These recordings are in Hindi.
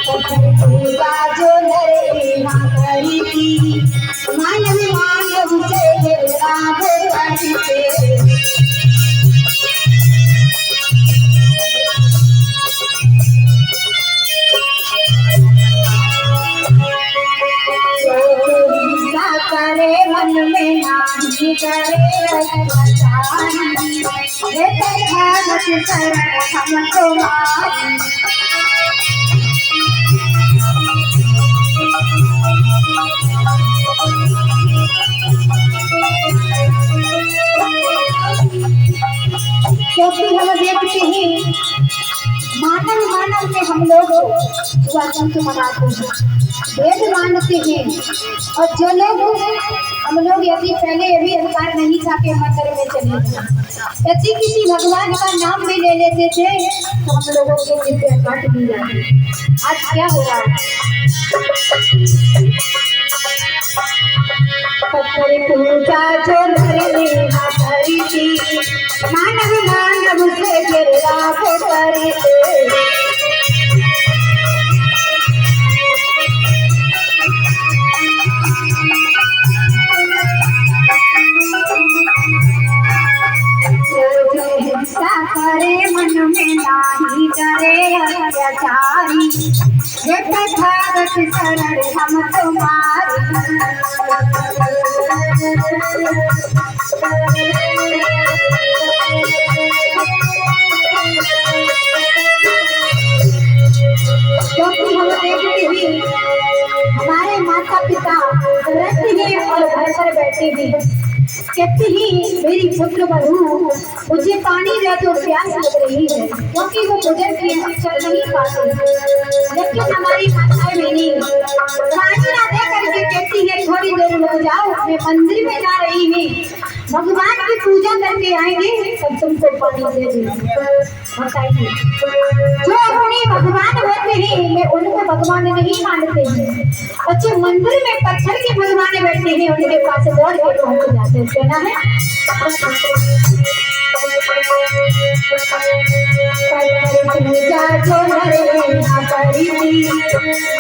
पूजा जो नरे करी थी मानव मानव से राम करते करे मन में नाही करे अत्याचारी भगत शरण हम तुम्हारी क्योंकि हम देखते हैं मानव मानव में हम लोग स्वातंत्र मनाते हैं, वेद मानते हैं। और जो लोग हम लोग यदि पहले ये भी अधिकार नहीं था कि मंदिर में चले जाए, यदि किसी भगवान का नाम भी ले लेते थे तो हम लोगों के दिल पे काट दी जाती। आज क्या हो रहा है? पूजा जो करी थी मानव मानव से गिरा करी करे मन में नाही करे अत्याचारी भगत शरण हम तुम्हारी क्योंकि हम देखते ही हमारे माता पिता रहते हैं और घर पर बैठे भी कहते ही मेरी पुत्र बहू मुझे पानी दे तो प्यास लग रही है, क्योंकि वो भोजन के अक्षर नहीं पाते। लेकिन हमारी माताएं बहनी पानी ना दे करके कहती है थोड़ी देर रुक जाओ, मैं मंदिर में जा रही हूँ, भगवान की पूजा करके आएंगे तब तुमको पानी दे देंगे। बताइए, जो अपने भगवान होते हैं मैं उनको भगवान नहीं मानते हैं, और जो मंदिर में पत्थर के भगवान बैठे हैं उनके पास दौड़ के पहुंच जाते हैं। कहना है पूजा जो करी थी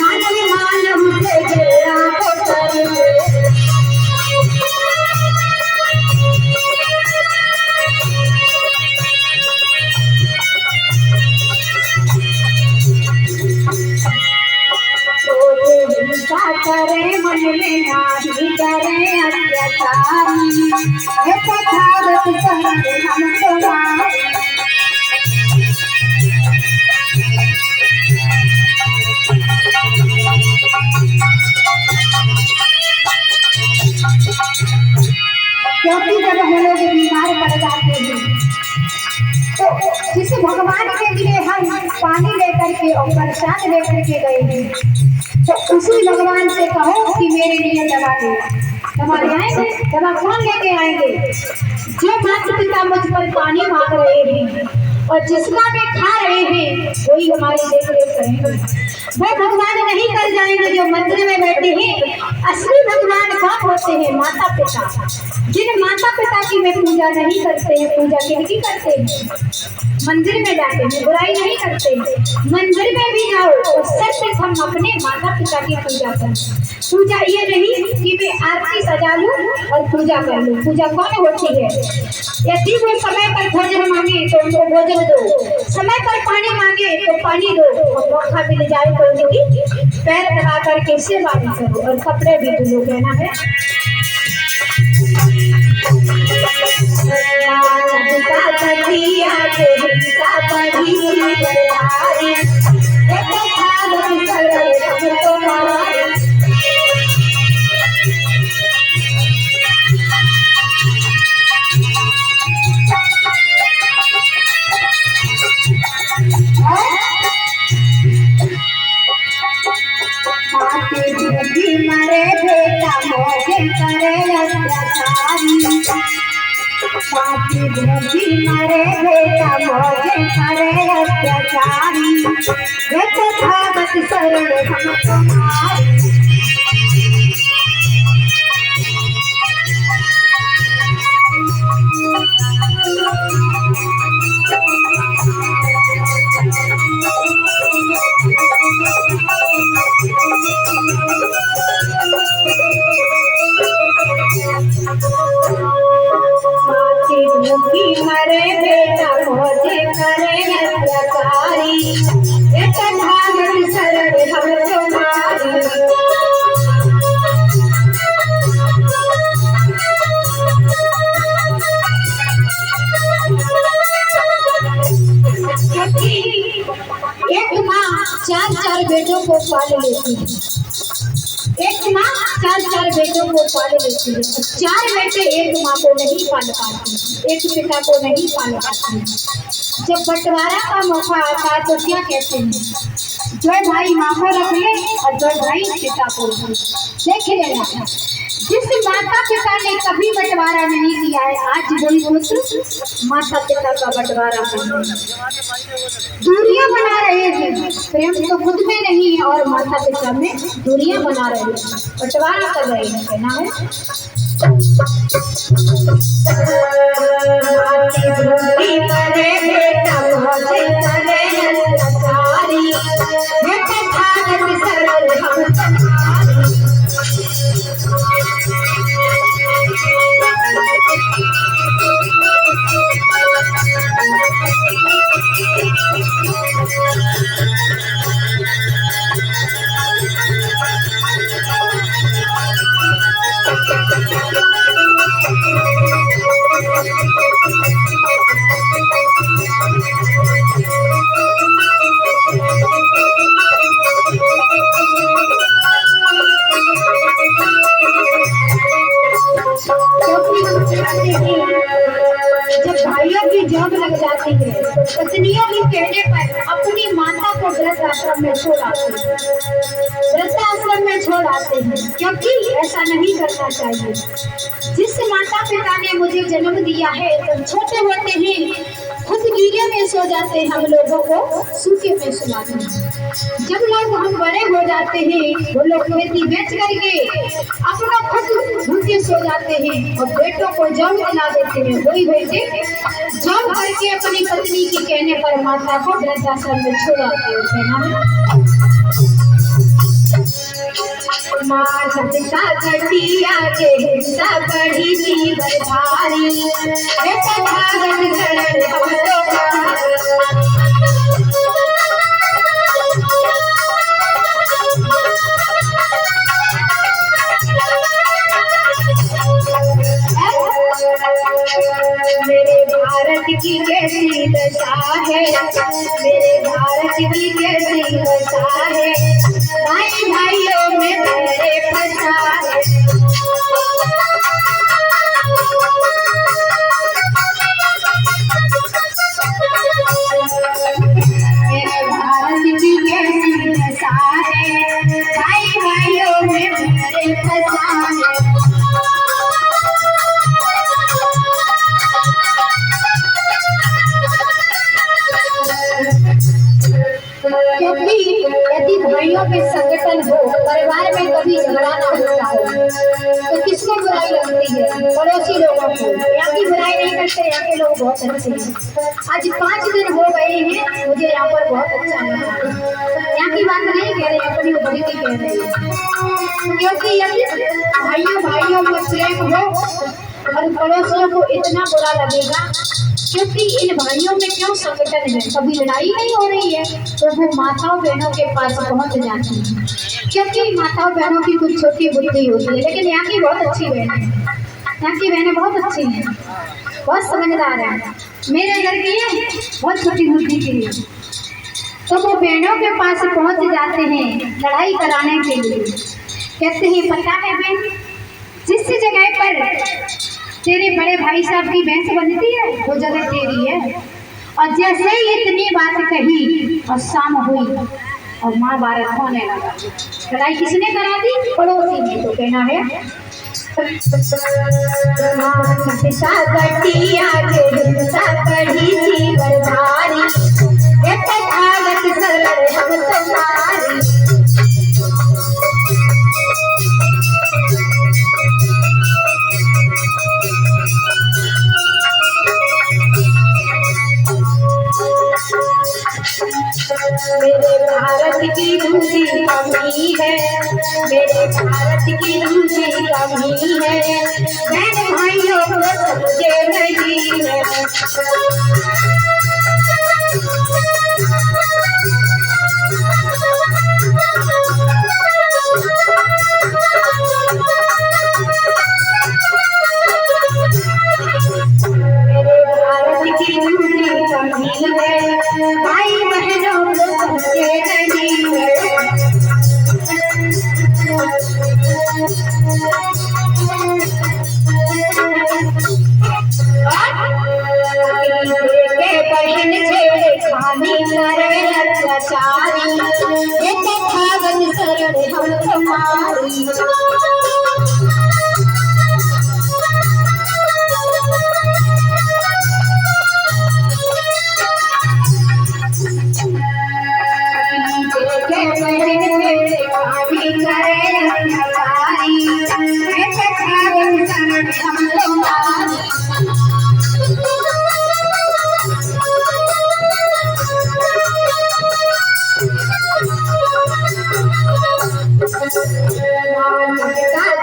मानव मानव से गिरा करे मन में नाही करे अत्याचारी भगत शरण हम तुम्हारी क्योंकि जब हम लोग बीमार पड़ जाते हैं तो जिस भगवान के लिए हम पानी लेकर के और प्रसाद लेकर के गए हैं तो उसी भगवान से कहो कि मेरे लिए दवा दे। दवा ले आएंगे, दवा कौन लेके आएंगे? जो माता पिता मुझ पर पानी मांग रहे हैं और जिसका वे खा रहे हैं वही हमारी देख रेख करेंगे। वो भगवान नहीं कर जाएंगे जो मंदिर में बैठे हैं। असली भगवान कौन होते हैं? माता पिता। जिन माता पिता की वे पूजा नहीं करते हैं, पूजा किनकी करते हैं? मंदिर में जाते हैं, बुराई नहीं करते। मंदिर में भी जाओ तो सिर्फ हम अपने माता पिता की पूजा करें। पूजा ये नहीं कि मैं आरती सजा लूं और पूजा कर लूं। पूजा कौन होती है? यदि वो समय पर भोजन मांगे तो उनको भोजन दो, समय पर पानी मांगे तो पानी दो, और मौका मिल जाए तो उनकी पैर दबा करके सेवा भी करो और कपड़े भी धुलो। कहना है मरे बेटा मोजे करे अत्याचारी, पापी द्रोही मरे बेटा मोजे करे अत्याचारी, भगत शरण हम तुम्हारी। Thank you. भूखी मरे बेटा मोजे करे अत्याचारी, एक भागत शरण हम तुम्हारी। एक माँ चार चार बेटों को पाल लेती है, एक माँ चार चार बेटों को पाल लेती है। चार बेटे एक माँ को नहीं पाल पाते, एक पिता को नहीं पाल पाते। जब बंटवारा का मौका आता है तो क्या कहते हैं, जो भाई माँ को रख ले और जो भाई पिता को रख ले। देख लेना, जिस माता पिता ने कभी बंटवारा नहीं किया है, आज वही पुत्र माता पिता का बंटवारा कर रहे हैं, दूरियां बना रहे हैं। प्रेम तो खुद में नहीं है और माता पिता में दूरियां बना रहे हैं, बंटवारा कर रहे हैं। कहना है जब भाइयों की जंग लग जाती है तो पत्नियों के कहने पर अपनी माता को वृद्धाश्रम में छोड़ आते हैं, वृद्धाश्रम में छोड़ आते हैं, क्योंकि ऐसा नहीं करना चाहिए। जिस माता पिता ने मुझे जन्म दिया है, जब छोटे होते हैं खुद गीले में सो जाते हैं, हम लोगों को सूखे में सुलाते हैं। जब लोग हम बड़े हो जाते हैं, वो लोग खेती बेच करके अपना खुद भूखे सो जाते हैं और बेटों को जॉब दिला देते हैं। वही बेटे जॉब करके अपनी पत्नी के कहने पर माता को वृद्धाश्रम में छोड़ाते हैं। माता पिता घटिया के हिस्सा बड़ी जीवन भारी, बेटा भागत शरण हम मेरे भारत की कैसी दशा है, मेरे भारत की कैसी दशा है, भाई भाइयों में मेरे फंसा है। मेरे भारत की कैसी दशा है, भाई भाइयों में मेरे फंसा है। क्योंकि यदि भाइयों में संगठन हो, परिवार में कभी झगड़ा ना होता हो, तो किसको बुराई लगती है, पड़ोसी लोगों को। यहाँ की बुराई नहीं करते, यहाँ के लोग बहुत अच्छे हैं। आज 5 दिन हो गए हैं, मुझे यहाँ पर बहुत अच्छा लगा। यहाँ की बात नहीं कह रहे, अपनी बड़ी भी कह रहे हैं, क्योंकि यदि भाइयों भाइयों में प्रेम हो और पड़ोसियों को इतना बुरा लगेगा, क्योंकि इन भाइयों में क्यों संगठन है, कभी लड़ाई नहीं हो रही है, तो वो माताओं बहनों के पास पहुंच जाती है। क्योंकि माताओं बहनों की कुछ छोटी बुद्धि होती है, लेकिन यहाँ की बहुत अच्छी बहन है, यहाँ की बहनें बहुत अच्छी हैं, बहुत समझदार है। मेरे घर की है बहुत छोटी बुद्धि की है, तो वो बहनों के पास पहुंच जाते हैं लड़ाई कराने के लिए। कहते हैं पता है बहन, जिस जगह पर तेरे बड़े भाई साहब की भैंस बनती है वो जगह तेरी है। और जैसे ही इतनी बात कही और शाम हुई और महाभारत होने लगा। लड़ाई किसने करा दी? पड़ोसी ने। तो कहना है मेरे भारत की दूसरी कमी है, मेरे भारत की दूसरी कमी है, बहन भाइयों को समझे नहीं है। मेरे भारत की दूरी कमील है, भाई बहनों को समझे नहीं है। के बहन छेड़खानी करे अत्याचारी, ये तथागत शरण हम तुम्हारी। के बहन छेड़खानी करे अत्याचारी, ये तथागत शरण हम तुम्हारी।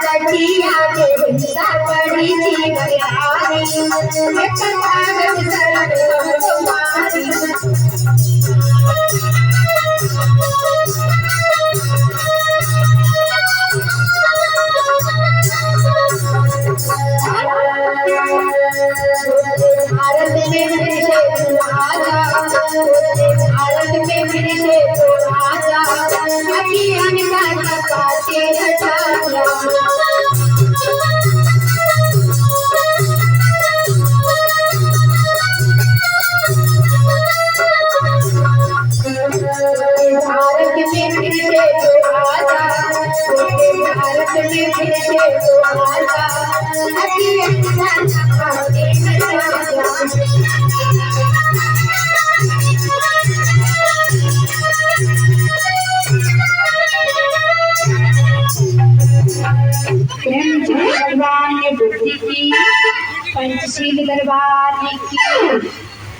जटिया के हिंसा बड़ी थी बयारी, मैं तथागत शरण हम तुम्हारी। भारत में फिर से तू आजा, भारत में फिर से तू आजा, अभियान का चपाते हटाया। भारत में फिर से तू आजा, भारत में फिर से तू आजा, अभियान का चपाते हटाया। भगवान ने बुद्धि की, पंचशील दरबार की।